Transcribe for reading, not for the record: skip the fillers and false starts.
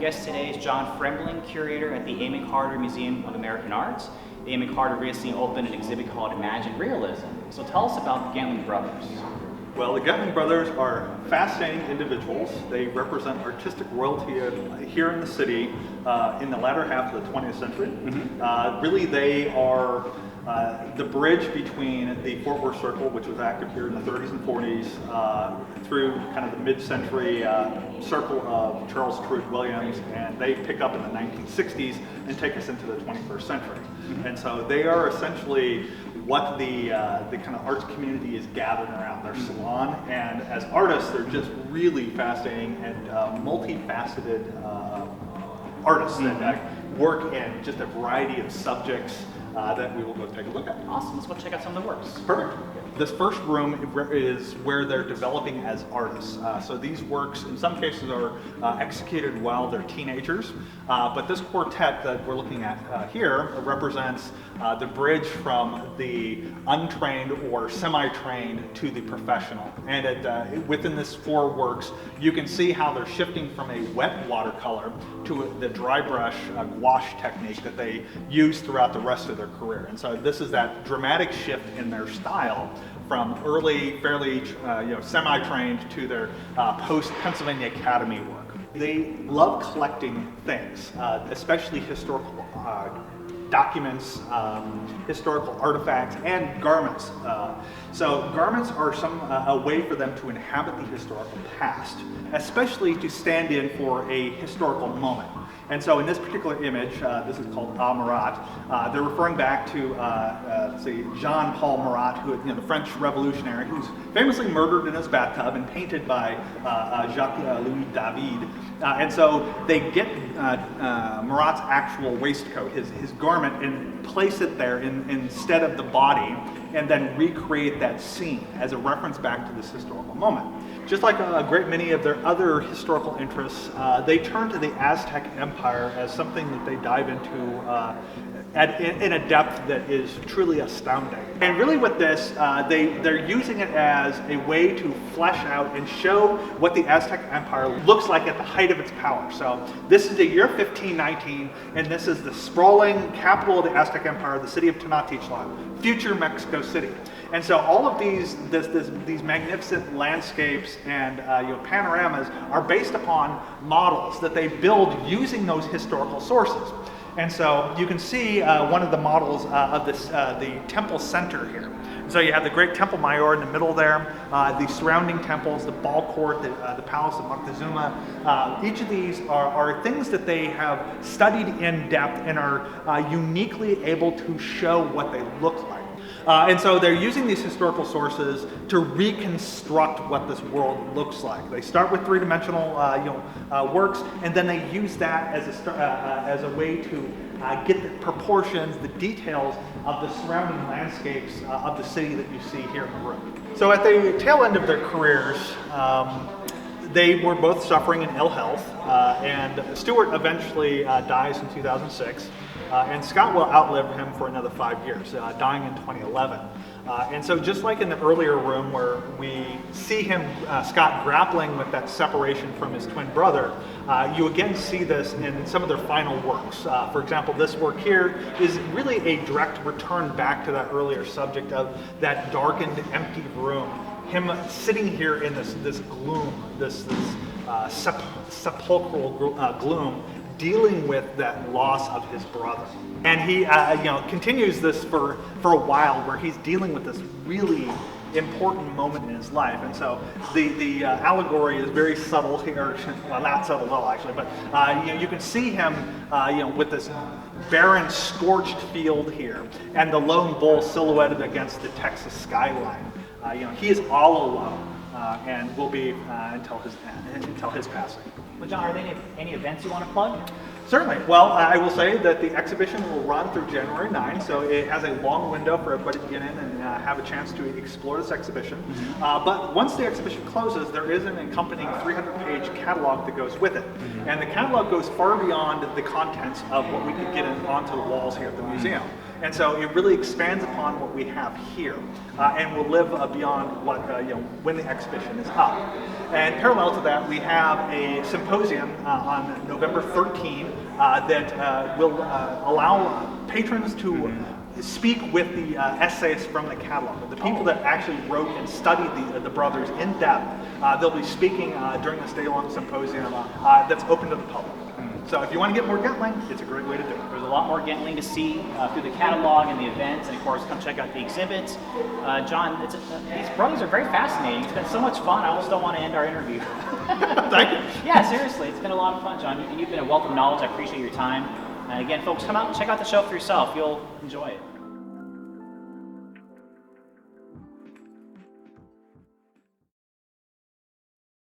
guest today is John Frembling, curator at the Amy Carter Museum of American Arts. The Amy Carter recently opened an exhibit called Imagine Realism. So tell us about the Gatling brothers. Well, the Gatling brothers are fascinating individuals. They represent artistic royalty here in the city in the latter half of the 20th century. Really, they are the bridge between the Fort Worth Circle, which was active here in the 30s and 40s, through kind of the mid-century circle of Charles Truett Williams, and they pick up in the 1960s and take us into the 21st century. And so they are essentially what the kind of arts community is gathering around their salon, and as artists, they're just really fascinating and multifaceted artists that work in just a variety of subjects that we will go take a look at. Awesome, let's go check out some of the works. Perfect. This first room is where they're developing as artists. So these works, in some cases, are executed while they're teenagers. But this quartet that we're looking at here represents the bridge from the untrained or semi-trained to the professional. And within this four works, you can see how they're shifting from a wet watercolor to the dry brush gouache technique that they use throughout the rest of their career. And so this is that dramatic shift in their style from early, fairly semi-trained to their post-Pennsylvania Academy work. They love collecting things, especially historical documents, historical artifacts, and garments. So garments are a way for them to inhabit the historical past, especially to stand in for a historical moment. And so in this particular image, this is called A Marat, they're referring back to, say, Jean-Paul Marat, the French revolutionary, who's famously murdered in his bathtub and painted by Jacques-Louis David. And so they get Marat's actual waistcoat, his garment, and place it there instead of the body, and then recreate that scene as a reference back to this historical moment. Just like a great many of their other historical interests, they turn to the Aztec Empire as something that they dive into in a depth that is truly astounding. And really with this, they're using it as a way to flesh out and show what the Aztec Empire looks like at the height of its power. So this is the year 1519, and this is the sprawling capital of the Aztec Empire, the city of Tenochtitlan, future Mexico City. And so all of these magnificent landscapes and panoramas are based upon models that they build using those historical sources. And so you can see one of the models of this, the temple center here. So you have the great Temple Mayor in the middle there, the surrounding temples, the ball court, the Palace of Moctezuma. Each of these are things that they have studied in depth and are uniquely able to show what they look like. And so they're using these historical sources to reconstruct what this world looks like. They start with three-dimensional works, and then they use that as a way to get the proportions, the details of the surrounding landscapes of the city that you see here in the room. So at the tail end of their careers, they were both suffering in ill health, and Stewart eventually dies in 2006. And Scott will outlive him for another 5 years, dying in 2011. And so just like in the earlier room where we see him, Scott, grappling with that separation from his twin brother, you again see this in some of their final works. For example, this work here is really a direct return back to that earlier subject of that darkened, empty room. Him sitting here in this gloom, this sepulchral gloom, dealing with that loss of his brother. And he continues this for a while where he's dealing with this really important moment in his life. And so the allegory is very subtle here, well, not subtle at all actually, but you can see him with this barren, scorched field here and the lone bull silhouetted against the Texas skyline. He is all alone and will be until his passing. Well, John, are there any events you want to plug? Certainly. Well, I will say that the exhibition will run through January 9, so it has a long window for everybody to get in and have a chance to explore this exhibition. But once the exhibition closes, there is an accompanying 300-page catalog that goes with it. And the catalog goes far beyond the contents of what we could get onto the walls here at the museum. And so it really expands upon what we have here, and will live beyond what when the exhibition is up. And parallel to that, we have a symposium on November 13 that will allow patrons to speak with the essayists from the catalog, the people that actually wrote and studied the brothers in depth. They'll be speaking during this day-long symposium that's open to the public. So if you want to get more Gentling, it's a great way to do it. There's a lot more Gentling to see through the catalog and the events, and of course, come check out the exhibits. John, these brothers are very fascinating. It's been so much fun. I almost don't want to end our interview. Thank you. Yeah, seriously, it's been a lot of fun, John. You've been a wealth of knowledge. I appreciate your time. And again, folks, come out and check out the show for yourself. You'll enjoy it.